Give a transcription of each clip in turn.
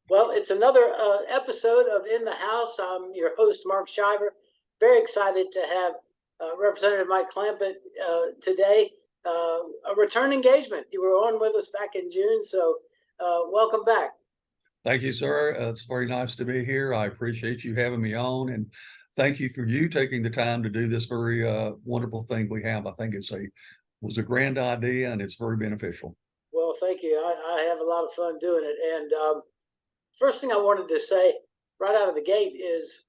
Well, it's another episode of In the House. I'm your host, Mark Shiver. Very excited to have Representative Mike Clampitt today. A return engagement. You were on with us back in June, so welcome back. Thank you, sir. It's very nice to be here. I appreciate you having me on, and thank you for you taking the time to do this very wonderful thing we have. I think was a grand idea, and it's very beneficial. Well, thank you. I have a lot of fun doing it. And first thing I wanted to say right out of the gate is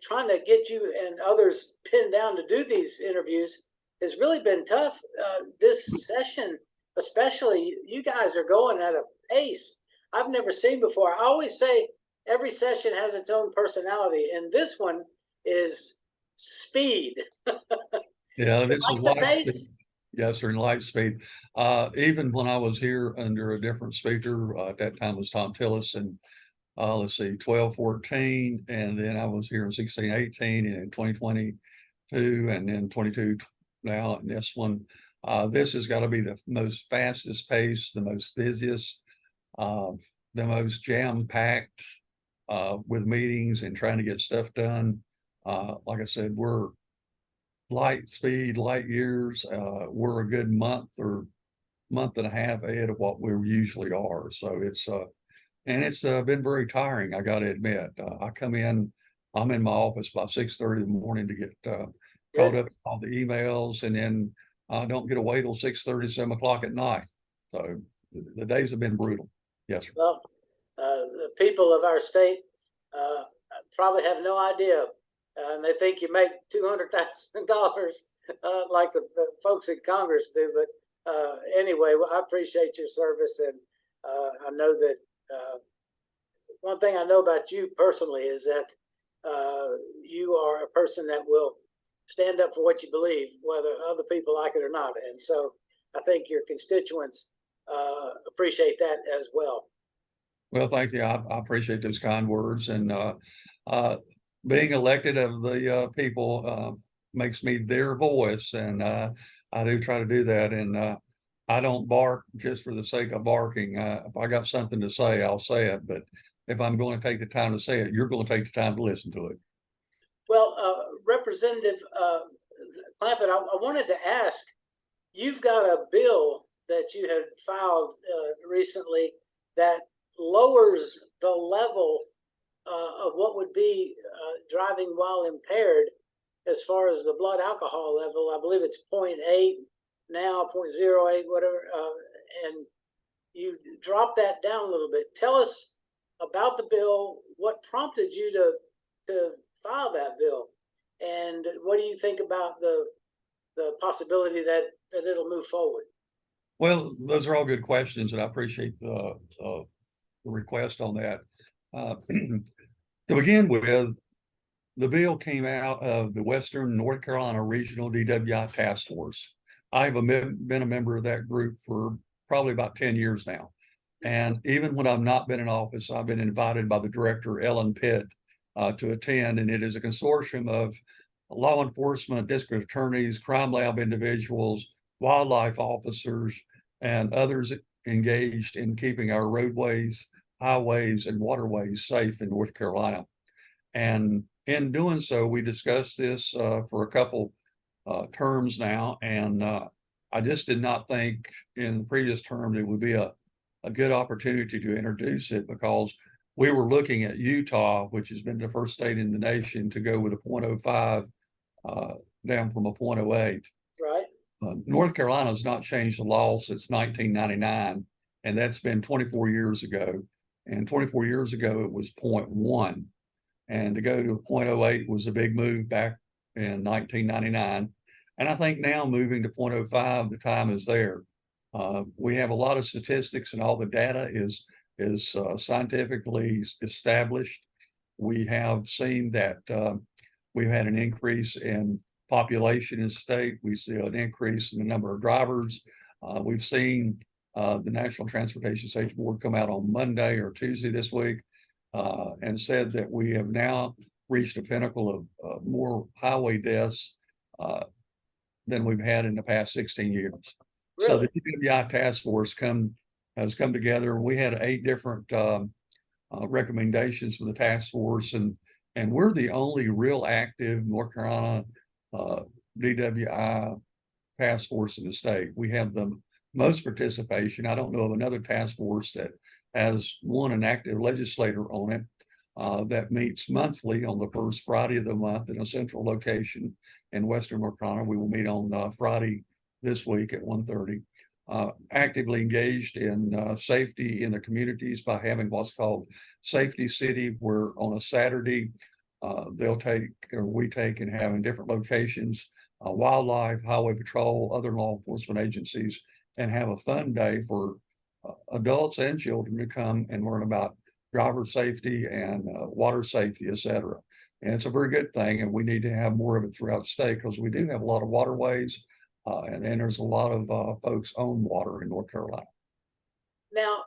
trying to get you and others pinned down to do these interviews has really been tough. This session, especially, you guys are going at a pace I've never seen before. I always say every session has its own personality, and this one is speed. Yeah, this is light speed. Pace? Yes, sir, in light speed. Even when I was here under a different speaker, at that time was Tom Tillis, and let's see, 12-14, and then I was here in 16-18, and in 2022, and then 22 now, and this one. This has got to be the most fastest pace, the most busiest, the most jam-packed with meetings and trying to get stuff done. Like I said, we're light speed, light years. We're a good month or month and a half ahead of what we usually are. So it's been very tiring, I got to admit. I'm in my office by 6:30 in the morning to get caught up on the emails, and then I don't get away till 6:30, 7 o'clock at night. So the days have been brutal. Yes, sir. Well, the people of our state probably have no idea, and they think you make $200,000 like the folks in Congress do. But anyway, well, I appreciate your service, and I know that one thing I know about you personally is that you are a person that will stand up for what you believe, whether other people like it or not. And so I think your constituents appreciate that as well. Well, thank you. I appreciate those kind words, and being elected of the people makes me their voice, and I do try to do that. And I don't bark just for the sake of barking. If I got something to say, I'll say it. But if I'm going to take the time to say it, you're going to take the time to listen to it. Well, Representative Clampitt, I wanted to ask, you've got a bill that you had filed recently that lowers the level of what would be driving while impaired as far as the blood alcohol level. I believe it's 0.8 now, 0.08, whatever, and you drop that down a little bit. Tell us about the bill, what prompted you to file that bill, and what do you think about the possibility that it'll move forward? Well, those are all good questions, and I appreciate the request on that. To begin with, the bill came out of the Western North Carolina Regional DWI Task Force. I've been a member of that group for probably about 10 years now. And even when I've not been in office, I've been invited by the director, Ellen Pitt, to attend. And it is a consortium of law enforcement, district attorneys, crime lab individuals, wildlife officers, and others engaged in keeping our roadways, highways, and waterways safe in North Carolina. And in doing so, we discussed this for a couple terms now, and I just did not think in the previous term it would be a good opportunity to introduce it, because we were looking at Utah, which has been the first state in the nation to go with a 0.05 down from a 0.08. Right. North Carolina has not changed the law since 1999, and that's been 24 years ago. And 24 years ago, it was 0.1. And to go to 0.08 was a big move back in 1999. And I think now moving to 0.05, the time is there. We have a lot of statistics, and all the data is scientifically established. We have seen that we've had an increase in population in the state. We see an increase in the number of drivers. We've seen the National Transportation Safety Board come out on Monday or Tuesday this week and said that we have now reached a pinnacle of more highway deaths than we've had in the past 16 years. Really? So the DWI task force has come together. We had 8 different recommendations from the task force, and we're the only real active North Carolina DWI task force in the state. We have the most participation. I don't know of another task force that has an active legislator on it that meets monthly on the first Friday of the month in a central location in Western North Carolina. We will meet on Friday this week at 1:30. Actively engaged in safety in the communities by having what's called Safety City, where on a Saturday we take and have in different locations wildlife, highway patrol, other law enforcement agencies, and have a fun day for adults and children to come and learn about driver safety and water safety, etc. And it's a very good thing, and we need to have more of it throughout the state because we do have a lot of waterways, and there's a lot of folks own water in North Carolina. Now,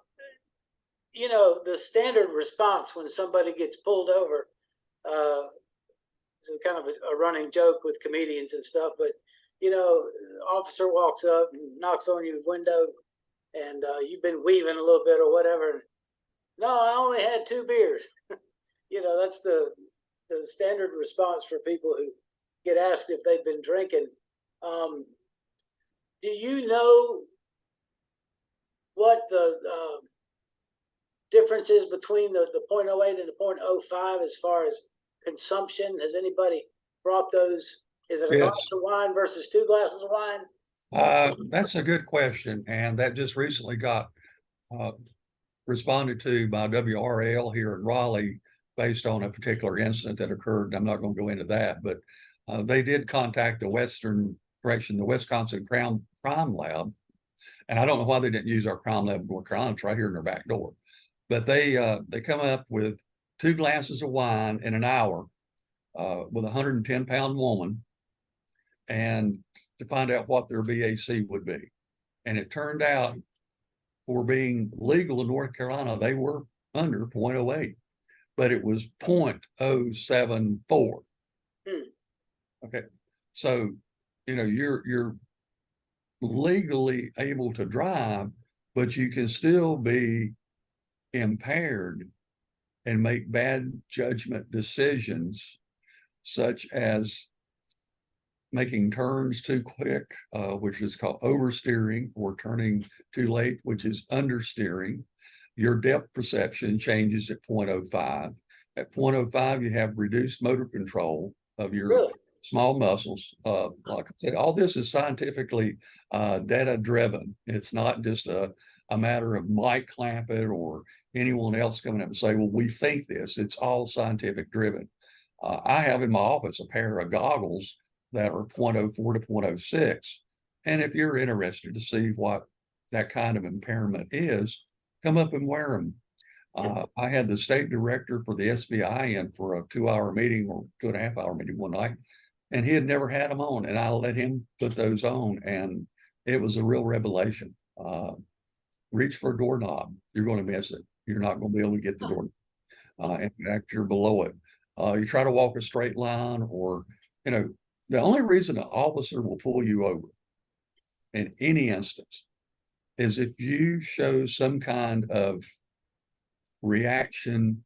you know, the standard response when somebody gets pulled over, it's kind of a running joke with comedians and stuff, but, you know, officer walks up and knocks on your window, and you've been weaving a little bit or whatever. No, I only had 2 beers. You know, that's the standard response for people who get asked if they've been drinking. Do you know what the difference is between the 0.08 and the 0.05 as far as consumption? Has anybody brought those? Is it a glass of wine versus 2 glasses of wine? That's a good question, and that just recently got responded to by WRL here in Raleigh based on a particular incident that occurred. I'm not going to go into that, but they did contact the Wisconsin Crime Lab, and I don't know why they didn't use our crime lab in North Carolina. It's right here in their back door. But they come up with 2 glasses of wine in an hour with a 110-pound woman, and to find out what their BAC would be. And it turned out, for being legal in North Carolina, they were under 0.08, but it was 0.074. Okay, so you know you're legally able to drive, but you can still be impaired and make bad judgment decisions, such as making turns too quick, which is called oversteering, or turning too late, which is understeering. Your depth perception changes at 0.05. At 0.05, you have reduced motor control of your small muscles. Like I said, all this is scientifically data driven. It's not just a matter of Mike Clampitt or anyone else coming up and say, well, we think this. It's all scientific driven. I have in my office a pair of goggles that are 0.04 to 0.06. And if you're interested to see what that kind of impairment is, come up and wear them. I had the state director for the SBI in for a 2-hour meeting or 2.5-hour meeting one night, and he had never had them on, and I let him put those on, and it was a real revelation. Reach for a doorknob. You're going to miss it. You're not going to be able to get the door. In fact, you're below it. You try to walk a straight line, or, you know, the only reason an officer will pull you over in any instance is if you show some kind of reaction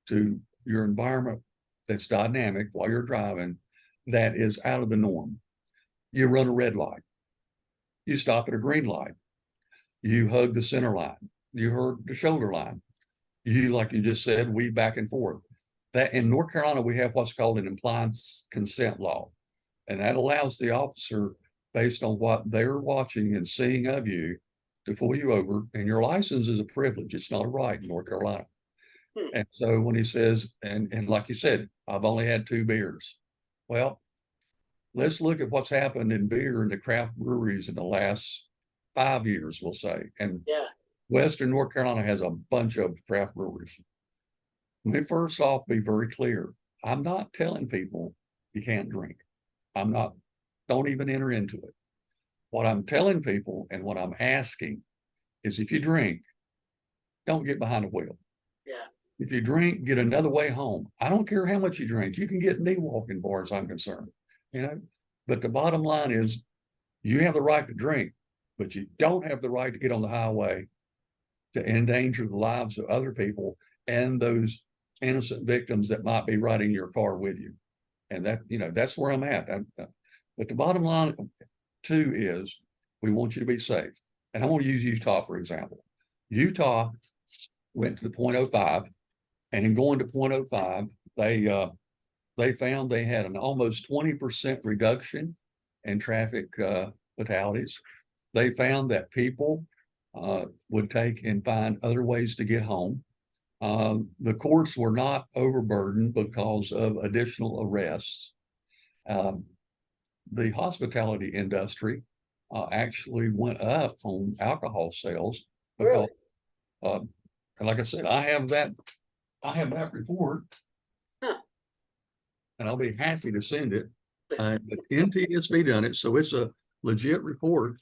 to your environment that's dynamic while you're driving that is out of the norm. You run a red light. You stop at a green light. You hug the center line. You hug the shoulder line. You, like you just said, weave back and forth. That in North Carolina, we have what's called an implied consent law. And that allows the officer, based on what they're watching and seeing of you, to pull you over. And your license is a privilege. It's not a right in North Carolina. And so when he says, and like you said, I've only had 2 beers. Well, let's look at what's happened in beer in the craft breweries in the last 5 years, we'll say. And Western North Carolina has a bunch of craft breweries. Let me first off be very clear. I'm not telling people you can't drink. I'm not, don't even enter into it. What I'm telling people and what I'm asking is, if you drink, don't get behind the wheel. If you drink, get another way home. I don't care how much you drink. You can get knee walking, as far as I'm concerned. You know, but the bottom line is, you have the right to drink, but you don't have the right to get on the highway to endanger the lives of other people and those innocent victims that might be right in your car with you. And that, that's where I'm at. But the bottom line too is we want you to be safe. And I want to use Utah, for example. Utah went to the 0.05, and in going to 0.05, they found they had an almost 20% reduction in traffic fatalities. They found that people would take and find other ways to get home. The courts were not overburdened because of additional arrests. The hospitality industry actually went up on alcohol sales because, Really? and like I said, I have that report, and I'll be happy to send it. But NTSB done it, so it's a legit report.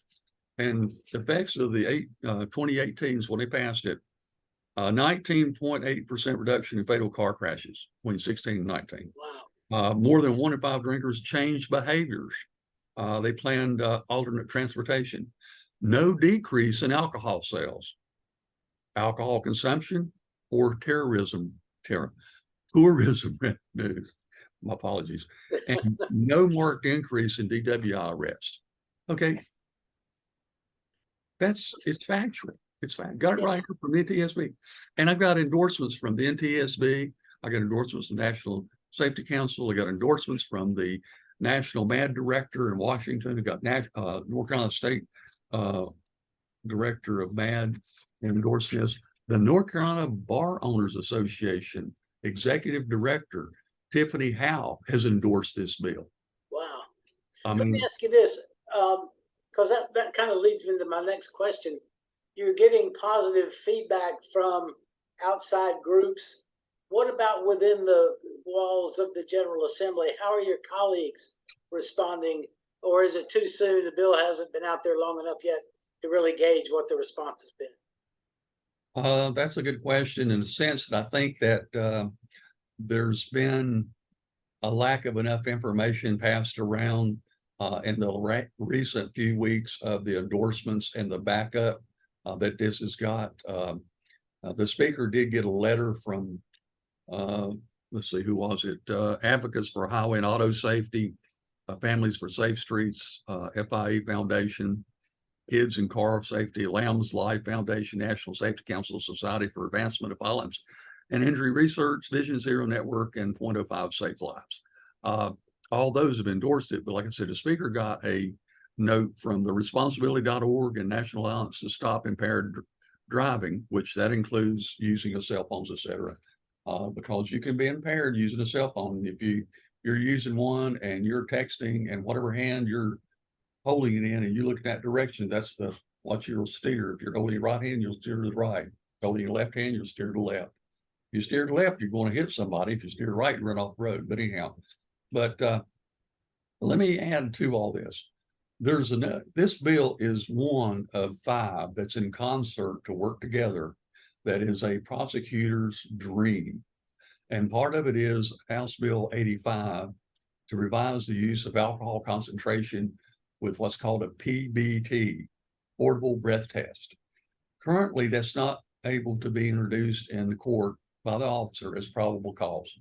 And the effects of the 2018 is when they passed it, 19.8% reduction in fatal car crashes between 16 and 19. Wow. More than 1 in 5 drinkers changed behaviors. They planned alternate transportation. No decrease in alcohol sales, alcohol consumption, or tourism revenue. My apologies. And no marked increase in DWI arrest. Okay. It's factual. It's fact. Got it right here from the NTSB. And I've got endorsements from the NTSB. I got endorsements from the National Safety Council. I got endorsements from the National MAD Director in Washington. I got North Carolina State Director of MAD endorsed this. The North Carolina Bar Owners Association Executive Director Tiffany Howe has endorsed this bill. Wow. I Let mean, me ask you this, because that kind of leads me to my next question. You're getting positive feedback from outside groups. What about within the walls of the General Assembly? How are your colleagues responding? Or is it too soon? The bill hasn't been out there long enough yet to really gauge what the response has been. That's a good question, in the sense that I think that there's been a lack of enough information passed around in the recent few weeks of the endorsements and the backup that this has got. The speaker did get a letter from, let's see, who was it? Advocates for Highway and Auto Safety, Families for Safe Streets, FIE Foundation, Kids and Car Safety, Lamb's Life Foundation, National Safety Council, Society for Advancement of Violence and Injury Research, Vision Zero Network, and 0.05 Safe Lives. All those have endorsed it, but like I said, the speaker got a note from the responsibility.org and National Alliance to Stop Impaired Driving, which that includes using of cell phones, etc. Because you can be impaired using a cell phone. If you're using one and you're texting, and whatever hand you're holding it in and you look in that direction, that's what you'll steer. If you're holding your right hand, you'll steer to the right. Holding your left hand, you'll steer to the left. If you steer to the left, you're going to hit somebody. If you steer right, you run off the road. But anyhow, let me add to all this. This bill is one of 5 that's in concert to work together. That is a prosecutor's dream. And part of it is House Bill 85 to revise the use of alcohol concentration with what's called a PBT, portable breath test. Currently, that's not able to be introduced in the court by the officer as probable cause.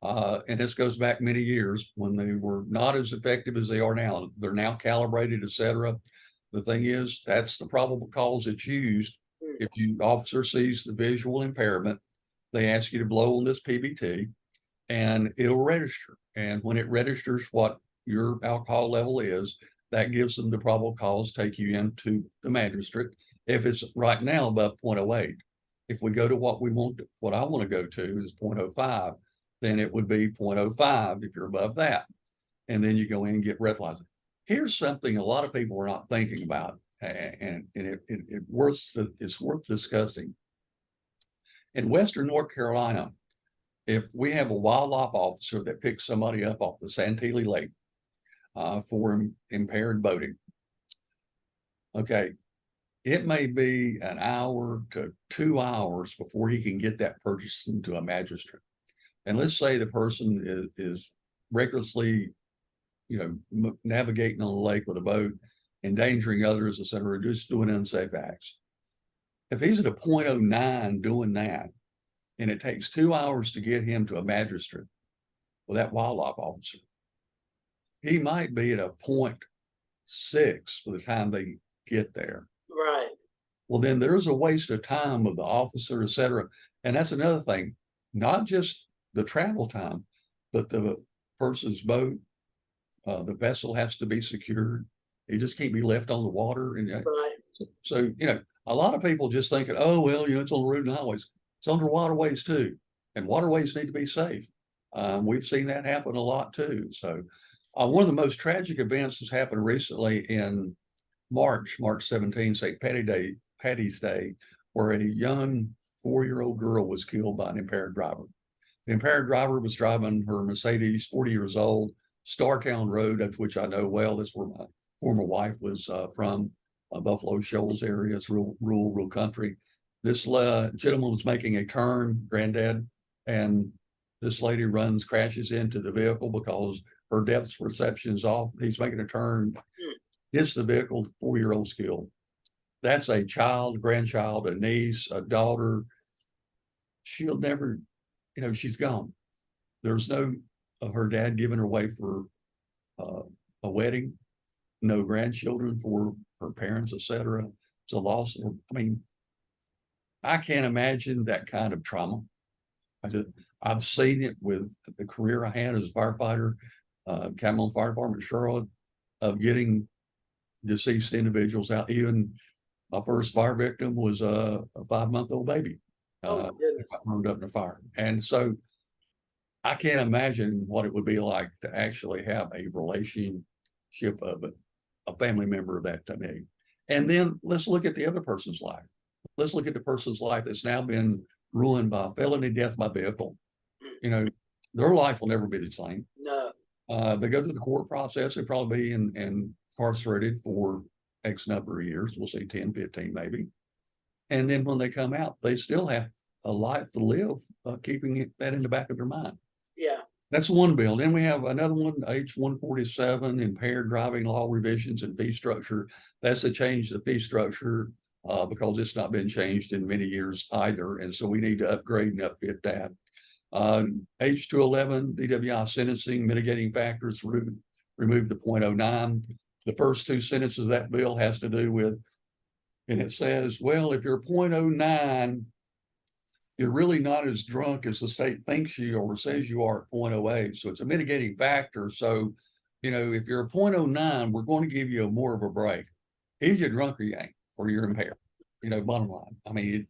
And this goes back many years when they were not as effective as they are now. They're now calibrated, etc. The thing is, that's the probable cause that's used. If the officer sees the visual impairment, they ask you to blow on this PBT and it'll register. And when it registers what your alcohol level is, that gives them the probable cause, take you into the magistrate. If it's right now above 0.08, if we go to what I want to go to is 0.05, then it would be 0.05 if you're above that. And then you go in and get breathalyzer. Here's something a lot of people are not thinking about, and it's worth discussing. In Western North Carolina, if we have a wildlife officer that picks somebody up off the Santilli Lake for impaired boating, okay, it may be an hour to 2 hours before he can get that person to a magistrate. And let's say the person is recklessly, navigating on the lake with a boat, endangering others, etc., just doing unsafe acts. If he's at a 0.09 doing that, and it takes 2 hours to get him to a magistrate with that wildlife officer. He might be at a 0.6 by the time they get there. Right. Well, then there's a waste of time of the officer, et cetera. And that's another thing, not just the travel time, but the person's boat, the vessel has to be secured. It just can't be left on the water. And Right. so, a lot of people just thinking, oh, well, it's on the road and highways. It's on the waterways too. And waterways need to be safe. We've seen that happen a lot too. So one of the most tragic events has happened recently in March 17th, St. Patty's Day, where a young 4-year-old girl was killed by an impaired driver. The impaired driver was driving her Mercedes, 40 years old, Startown Road, of which I know well. That's where my former wife was from, Buffalo Shoals area. It's rural country. This gentleman was making a turn, granddad, and this lady crashes into the vehicle because her depth perception is off. He's making a turn, hits the vehicle, 4-year-old's killed. That's a child, grandchild, a niece, a daughter. She'll never, she's gone. There's no her dad giving her away for a wedding, no grandchildren for her parents, etc. It's a loss. I mean, I can't imagine that kind of trauma. I've seen it with the career I had as a firefighter, Camelon Fire Department, Charlotte, of getting deceased individuals out. Even my first fire victim was a 5-month-old baby. Oh my goodness. Burned up in a fire. And so I can't imagine what it would be like to actually have a relationship of a family member of that to me. And then let's look at the other person's life. Let's look at the person's life that's now been ruined by felony death by vehicle. Their life will never be the same. No. They go through the court process. They'll probably be incarcerated for X number of years. We'll say 10, 15 maybe. And then when they come out, they still have a life to live, keeping that in the back of their mind. Yeah. That's one bill. Then we have another one, H-147, impaired driving law revisions and fee structure. That's a change to the fee structure because it's not been changed in many years either. And so we need to upgrade and upfit that. H-211, DWI sentencing, mitigating factors, remove the 0.09. The first two sentences of that bill has to do with, and it says, well, if you're 0.09, you're really not as drunk as the state thinks you or says you are at 0.08. So it's a mitigating factor. So, if you're a 0.09, we're going to give you more of a break. Either you're drunk or you ain't, or you're impaired, bottom line. I mean,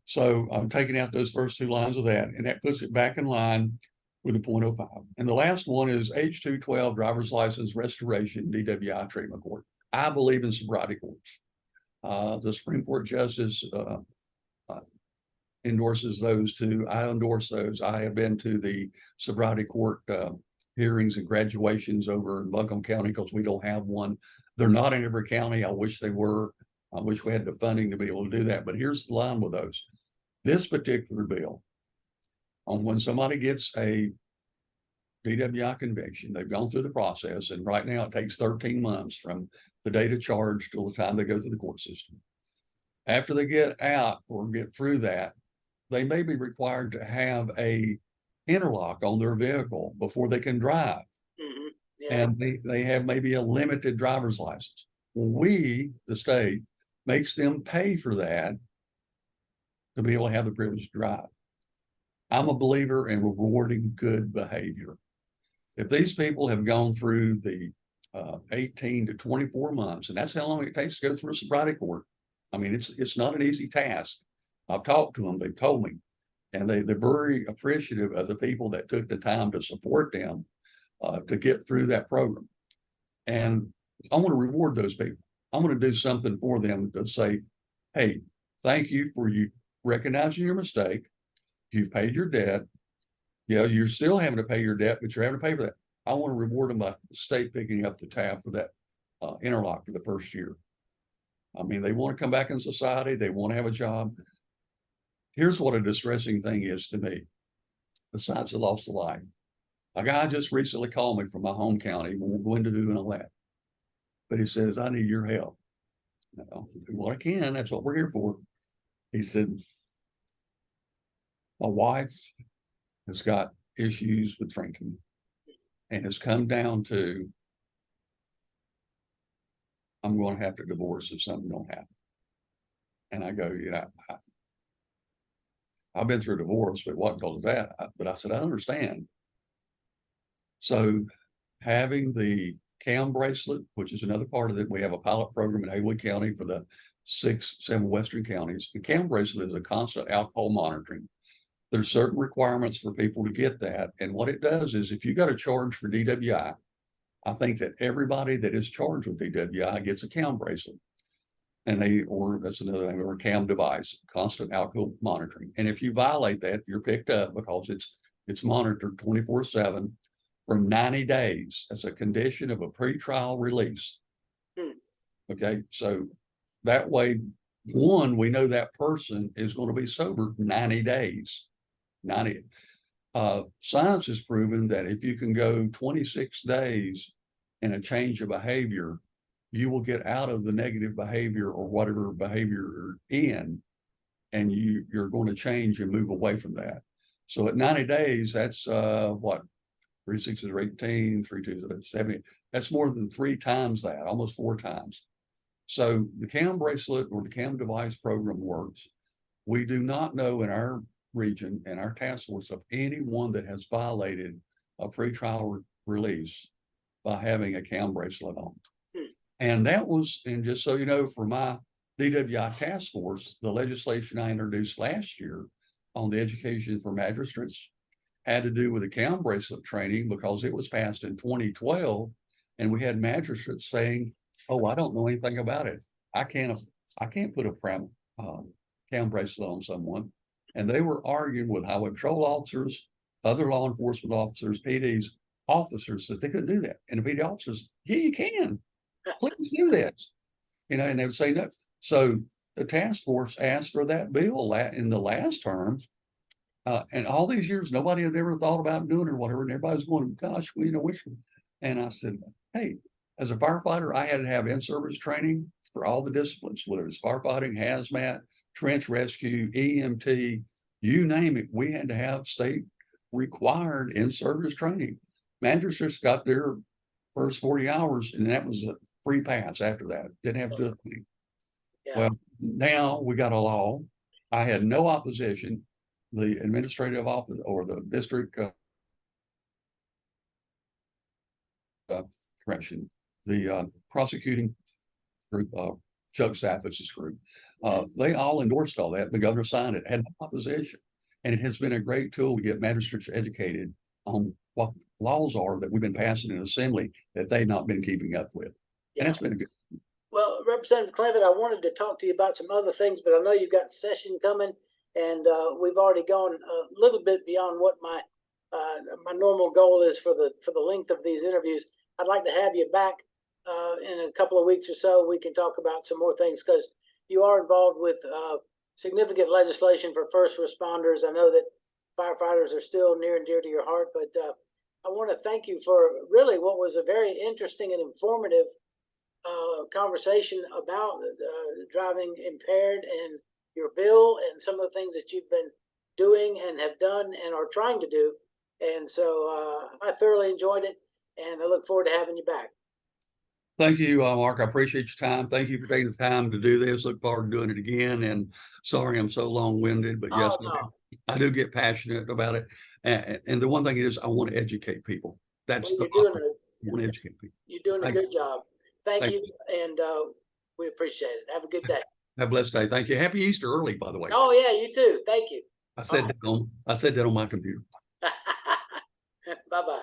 so I'm taking out those first two lines of that, and that puts it back in line with the 0.05. And the last one is H-212, driver's license restoration, DWI treatment court. I believe in sobriety courts. The Supreme Court justice endorses those two. I endorse those. I have been to the sobriety court hearings and graduations over in Buncombe County because we don't have one. They're not in every county. I wish they were. I wish we had the funding to be able to do that. But here's the line with those. This particular bill, on when somebody gets a DWI conviction, they've gone through the process, and right now it takes 13 months from the date of charge till the time they go through the court system. After they get out or get through that, they may be required to have a interlock on their vehicle before they can drive. Mm-hmm. Yeah. And they have maybe a limited driver's license. Well, we, the state, makes them pay for that to be able to have the privilege to drive. I'm a believer in rewarding good behavior. If these people have gone through the 18 to 24 months, and that's how long it takes to go through a sobriety court. I mean, it's not an easy task. I've talked to them, they've told me, and they're very appreciative of the people that took the time to support them to get through that program. And I want to reward those people. I'm going to do something for them to say, hey, thank you for you recognizing your mistake. You've paid your debt. Yeah, you're still having to pay your debt, but you're having to pay for that. I want to reward them by the state picking up the tab for that interlock for the first year. I mean, they want to come back in society. They want to have a job. Here's what a distressing thing is to me, besides the loss of life. A guy just recently called me from my home county. We won't go into who and all that. But he says, I need your help. I'll do what I can. That's what we're here for. He said, My wife has got issues with drinking and has come down to, I'm going to have to divorce if something don't happen. And I go, I've been through divorce, but what goes that? But I said, I understand. So having the CAM bracelet, which is another part of it, we have a pilot program in Haywood County for the 7 western counties. The CAM bracelet is a constant alcohol monitoring. There's certain requirements for people to get that. And what it does is if you got a charge for DWI, I think that everybody that is charged with DWI gets a CAM bracelet. And or that's another name, or a CAM device, constant alcohol monitoring. And if you violate that, you're picked up because it's monitored 24/7 for 90 days. That's a condition of a pretrial release. Okay, so that way, one, we know that person is going to be sober 90 days. 90. Science has proven that if you can go 26 days in a change of behavior, you will get out of the negative behavior or whatever behavior you're in, and you're going to change and move away from that. So at 90 days, that's what, 3 6 are 18, 3 2 are 70. That's more than 3 times that, almost 4 times. So the CAM bracelet or the CAM device program works. We do not know in our region and our task force of anyone that has violated a pretrial release by having a CAM bracelet on. And that was, and just so you know, for my DWI task force, the legislation I introduced last year on the education for magistrates had to do with the CAM bracelet training because it was passed in 2012, and we had magistrates saying, "Oh, I don't know anything about it. I can't put a CAM bracelet on someone." And they were arguing with highway patrol officers, other law enforcement officers, PDs, officers that they couldn't do that. And the PD officers, yeah, you can. Please do this. And they would say no. So the task force asked for that bill in the last term. And all these years, nobody had ever thought about doing it or whatever. And everybody's going, gosh, well, which one? And I said, hey, as a firefighter, I had to have in-service training for all the disciplines, whether it's firefighting, hazmat, trench rescue, EMT, you name it. We had to have state required in-service training. Magistrates got their first 40 hours, and that was a free pass after that. Didn't have to do a thing. Yeah. Well, now we got a law. I had no opposition. The administrative office or the district correction, the prosecuting group, Chuck Stafford's group, they all endorsed all that. The governor signed it, had no opposition. And it has been a great tool to get magistrates educated on what laws are that we've been passing in assembly that they've not been keeping up with. Yeah. And that's been a good. Well, Representative Clampitt, I wanted to talk to you about some other things, but I know you've got session coming, and we've already gone a little bit beyond what my normal goal is for the length of these interviews. I'd like to have you back in a couple of weeks or so. We can talk about some more things because you are involved with significant legislation for first responders. I know that firefighters are still near and dear to your heart, but I want to thank you for really what was a very interesting and informative conversation about driving impaired and your bill and some of the things that you've been doing and have done and are trying to do. And so I thoroughly enjoyed it, and I look forward to having you back. Thank you, Mark. I appreciate your time. Thank you for taking the time to do this. Look forward to doing it again. And sorry I'm so long-winded, but yes, no. I do get passionate about it. And the one thing is I want to educate people. That's I want to educate people. You're doing a good job. Thank you. And we appreciate it. Have a good day. Have a blessed day. Thank you. Happy Easter early, by the way. Oh yeah, you too. Thank you. I said that on my computer. Bye-bye.